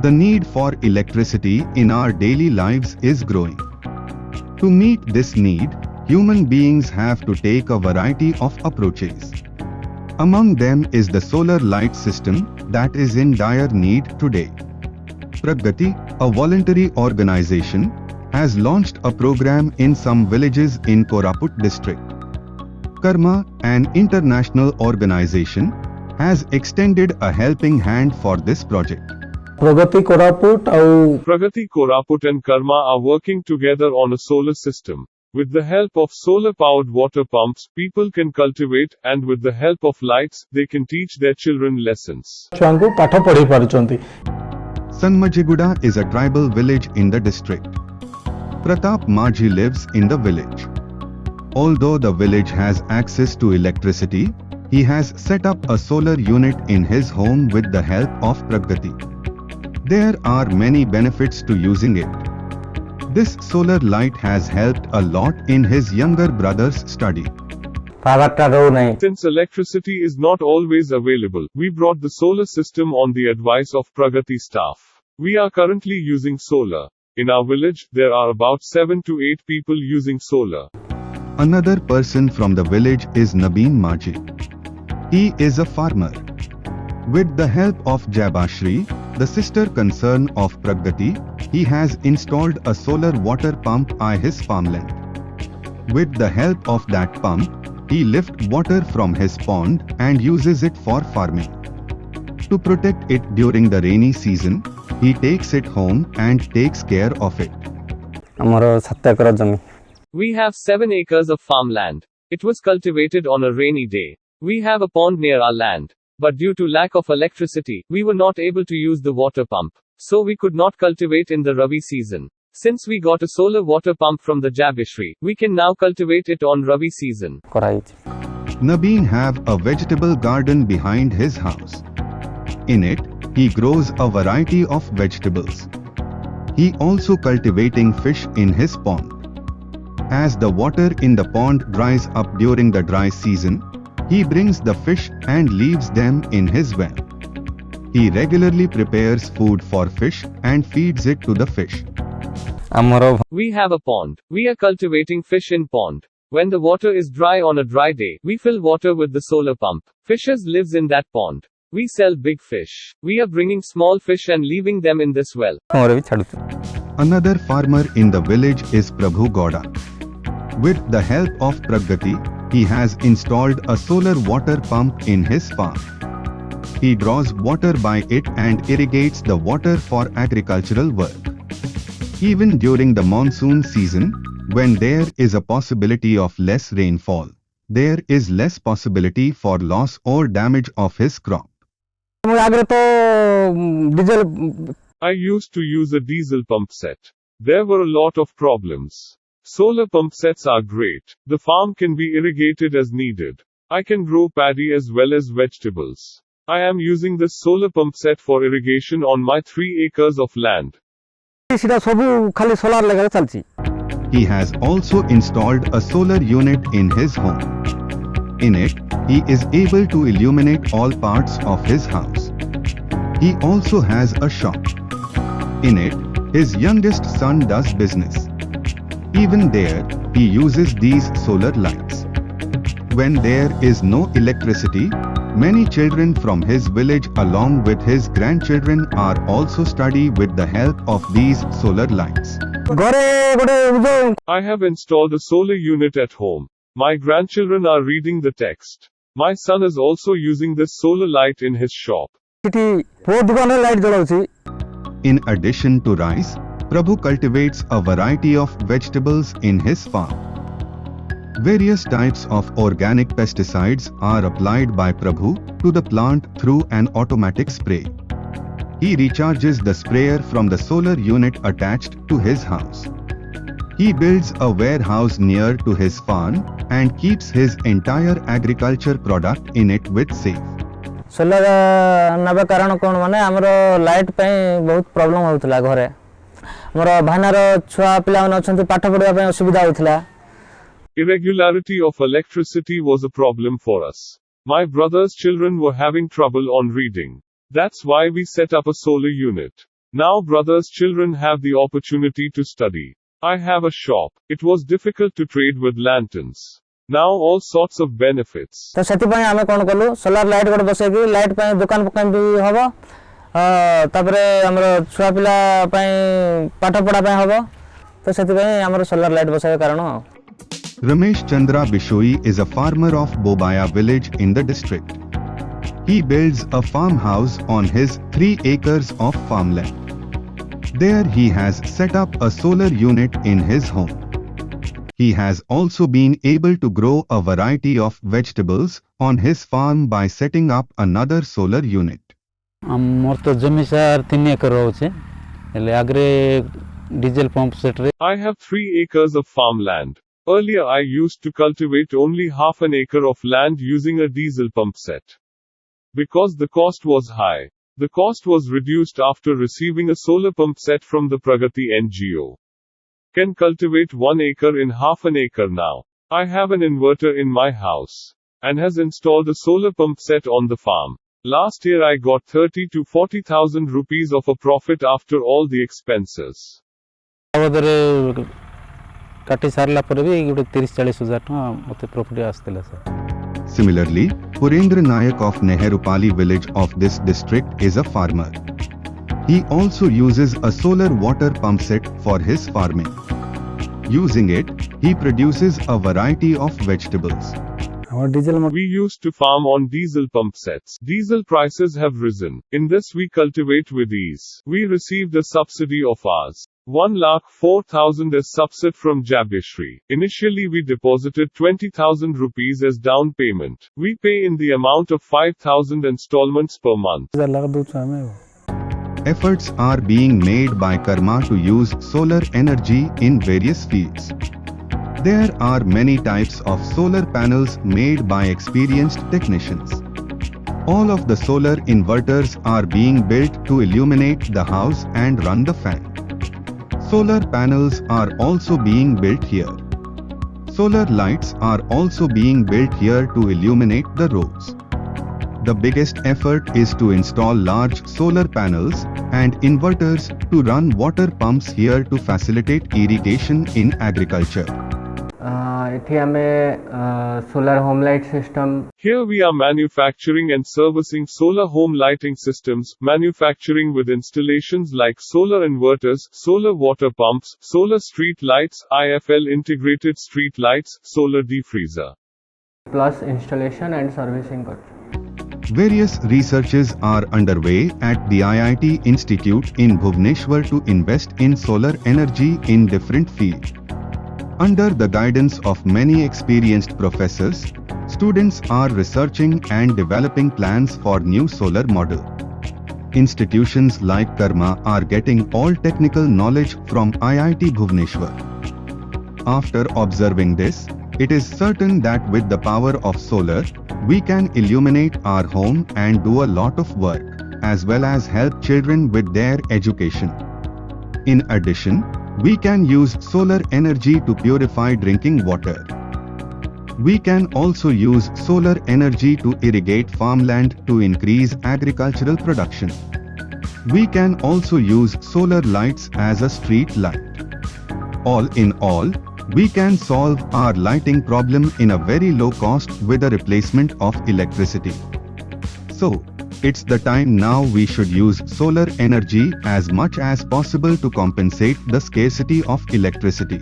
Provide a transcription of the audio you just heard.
The need for electricity in our daily lives is growing. To meet this need, human beings have to take a variety of approaches. Among them is the solar light system that is in dire need today. Pragati, a voluntary organization, has launched a program in some villages in Koraput district. Karma, an international organization, has extended a helping hand for this project. Pragati Koraput and Karma are working together on a solar system. With the help of solar-powered water pumps, people can cultivate, and with the help of lights, they can teach their children lessons. Sanmajiguda is a tribal village in the district. Pratap Majhi lives in the village. Although the village has access to electricity, he has set up a solar unit in his home with the help of Pragati. There are many benefits to using it. This solar light has helped a lot in his younger brother's study. Since electricity is not always available, we brought the solar system on the advice of Pragati staff. We are currently using solar. In our village, there are about 7 to 8 people using solar. Another person from the village is Nabeen Majhi. He is a farmer. With the help of Jabashri, the sister concern of Pragati, he has installed a solar water pump on his farmland. With the help of that pump, he lifts water from his pond and uses it for farming. To protect it during the rainy season, he takes it home and takes care of it. We have 7 acres of farmland. It was cultivated on a rainy day. We have a pond near our land. But due to lack of electricity, we were not able to use the water pump. So we could not cultivate in the Rabi season. Since we got a solar water pump from the Jabishri, we can now cultivate it on Rabi season. Nabeen have a vegetable garden behind his house. In it, he grows a variety of vegetables. He also cultivating fish in his pond. As the water in the pond dries up during the dry season, he brings the fish and leaves them in his well. He regularly prepares food for fish and feeds it to the fish. We have a pond. We are cultivating fish in pond. When the water is dry on a dry day, we fill water with the solar pump. Fishes lives in that pond. We sell big fish. We are bringing small fish and leaving them in this well. Another farmer in the village is Prabhu Gowda. With the help of Pragati, he has installed a solar water pump in his farm. He draws water by it and irrigates the water for agricultural work. Even during the monsoon season, when there is a possibility of less rainfall, there is less possibility for loss or damage of his crop. I used to use a diesel pump set. There were a lot of problems. Solar pump sets are great. The farm can be irrigated as needed. I can grow paddy as well as vegetables. I am using this solar pump set for irrigation on my 3 acres of land. He has also installed a solar unit in his home. In it, he is able to illuminate all parts of his house. He also has a shop. In it, his youngest son does business. Even there, he uses these solar lights. When there is no electricity, many children from his village along with his grandchildren are also study with the help of these solar lights. I have installed a solar unit at home. My grandchildren are reading the text. My son is also using this solar light in his shop. In addition to rice, Prabhu cultivates a variety of vegetables in his farm. Various types of organic pesticides are applied by Prabhu to the plant through an automatic spray. He recharges the sprayer from the solar unit attached to his house. He builds a warehouse near to his farm and keeps his entire agriculture product in it with safe. Solar नबा कारण कोन माने हमरो light पे बहुत problem होतला घरे हमरो भानार छुआ पिला न अछंती पाठ पढवा पे असुविधा होतला. Irregularity of electricity was a problem for us. My brother's children were having trouble on reading. That's why we set up a solar unit. Now brother's children have the opportunity to study. I have a shop. It was difficult to trade with lanterns. Now all sorts of benefits. तो सेति पय आमे कोन कलु solar light गोटे बसे कि light पय दुकान पकान भी हबो तापरे हमरो छुआ पिला पय पाठ पढा पय हबो तो सेति पय हमरो सोलर लाइट बसे कारण Ramesh Chandra Bishoy is a farmer of Bobaya village in the district. He builds a farmhouse on his 3 acres of farmland. There he has set up a solar unit in his home. He has also been able to grow a variety of vegetables on his farm by setting up another solar unit. मोर तो जमी सार 3 एकर होचे एले आगरे diesel pump set रे I have 3 acres of farmland. Earlier I used to cultivate only half an acre of land using a diesel pump set. Because the cost was high, the cost was reduced after receiving a solar pump set from the Pragati NGO. Can cultivate 1 acre in half an acre now. I have an inverter in my house and has installed a solar pump set on the farm. Last year I got 30 to 40,000 rupees of a profit after all the expenses. आवदरे काटी सारला पर भी गुटे 30-40 हजार टका मते profit आस्तेला sir. Similarly, Purendra Nayak of Nehrupali village of this district is a farmer. He also uses a solar water pump set for his farming. Using it, he produces a variety of vegetables. और diesel We used to farm on diesel pump sets. Diesel prices have risen. In this we cultivate with ease. We received a subsidy of ours. 1,04,000 as subsidy from Jabishri. Initially we deposited 20,000 rupees as down payment. We pay in the amount of 5,000 installments per month. लगा दो चामे Efforts are being made by Karma to use solar energy in various fields. There are many types of solar panels made by experienced technicians. All of the solar inverters are being built to illuminate the house and run the fan. Solar panels are also being built here. Solar lights are also being built here to illuminate the roads. The biggest effort is to install large solar panels and inverters to run water pumps here to facilitate irrigation in agriculture. एठी हमें solar home light system Here we are manufacturing and servicing solar home lighting systems, manufacturing with installations like solar inverters, solar water pumps, solar street lights, IFL integrated street lights, solar defreezer. Plus installation and servicing कर Various researches are underway at the IIT Institute in Bhubaneswar to invest in solar energy in different fields. Under the guidance of many experienced professors, students are researching and developing plans for new solar model. Institutions like Karma are getting all technical knowledge from IIT Bhubaneswar. After observing this, it is certain that with the power of solar, we can illuminate our home and do a lot of work, as well as help children with their education. In addition, we can use solar energy to purify drinking water. We can also use solar energy to irrigate farmland to increase agricultural production. We can also use solar lights as a street light. All in all, we can solve our lighting problem in a very low cost with a replacement of electricity. So, it's the time now we should use solar energy as much as possible to compensate the scarcity of electricity.